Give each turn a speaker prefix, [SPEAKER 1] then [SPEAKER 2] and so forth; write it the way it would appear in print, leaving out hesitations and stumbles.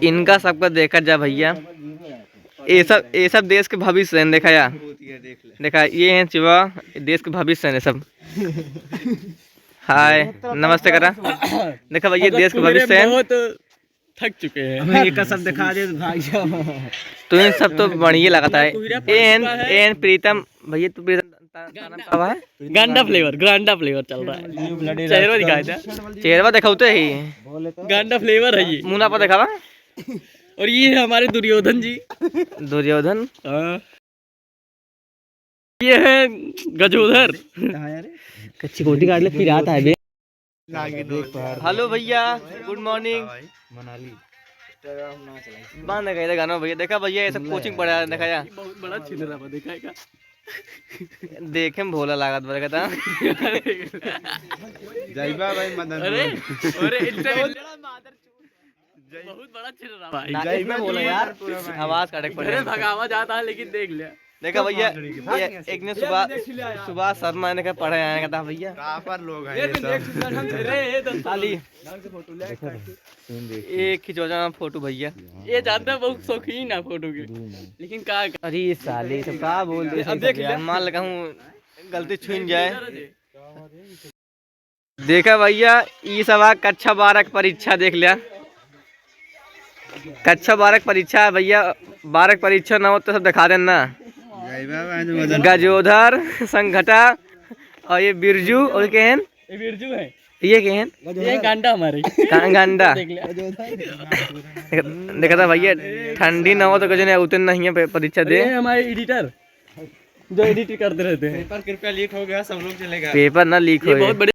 [SPEAKER 1] इनका सबका देखा जा भैया, ये सब देश के भविष्य हैं। देखा या देखा, ये हैं चिवा, देश के भविष्य हैं सब। हाय नमस्ते करा। देखा भैया देश के भविष्य हैं।
[SPEAKER 2] बहुत थक चुके हैं। एक सब दिखा दे भाई साहब।
[SPEAKER 1] तो इन सब तो बढ़िया लगता है। एन प्रीतम भैया, तू प्रीतम है
[SPEAKER 2] गांडा फ्लेवर चल रहा है। चेहरा दिखाया था,
[SPEAKER 1] चेहरा दिखाते ही
[SPEAKER 2] गांडा फ्लेवर है ये।
[SPEAKER 1] मुना पर दिखावा।
[SPEAKER 2] और ये हमारे दुर्योधन जी।
[SPEAKER 1] दुर्योधन
[SPEAKER 2] ये है गजोधर।
[SPEAKER 1] कच्ची कोटी काट ले फिर आता है बे। हेलो भैया, गुड मॉर्निंग। बांध गए थे गाना भैया। देखा भैया ये सब कोचिंग पढ़ा है। देखा या
[SPEAKER 2] बहुत बड़ा छिलरा बा दिखाएगा।
[SPEAKER 1] देखे में भोला लागत बड़ा था।
[SPEAKER 3] जयबा भाई मदन।
[SPEAKER 2] अरे इससे बहुत बड़ा छिलरा भाई।
[SPEAKER 1] जयबा बोला यार, आवाज काटे पड़े।
[SPEAKER 2] भगावा जाता है लेकिन देख लिया।
[SPEAKER 1] देखा भैया, एक ने सुबह शर्मा ने कहा पढ़े आने का था भैया।
[SPEAKER 3] पर लोग हैं ये सब।
[SPEAKER 1] साली एक खिंचौना फोटो भैया।
[SPEAKER 2] ये जानता है बहुत शौकीन है फोटो के, लेकिन का
[SPEAKER 1] अरे साले सब का बोल दे। अब देख लिया, मान लगा हूँ गलती छून जाए। देखा भैया ये सब कक्षा 12 परीक्षा देख लिया। कक्षा 12 परीक्षा है भैया। 12 परीक्षा ना हो तो सब दिखा देना। गजोधर, संघटा और ये बिरजू और केहन,
[SPEAKER 2] ये बिरजू है,
[SPEAKER 1] ये केहन,
[SPEAKER 2] ये गांडा हमारे
[SPEAKER 1] गांडा। देखा था भैया, ठंडी ना हो तो कुछ नहीं उतरना ही है परीक्षा दे।
[SPEAKER 2] हमारे एडिटर जो एडिट करते रहते हैं।
[SPEAKER 3] पेपर कृपया लीक हो गया, सब लोग चलेगा।
[SPEAKER 1] पेपर ना लीक हो।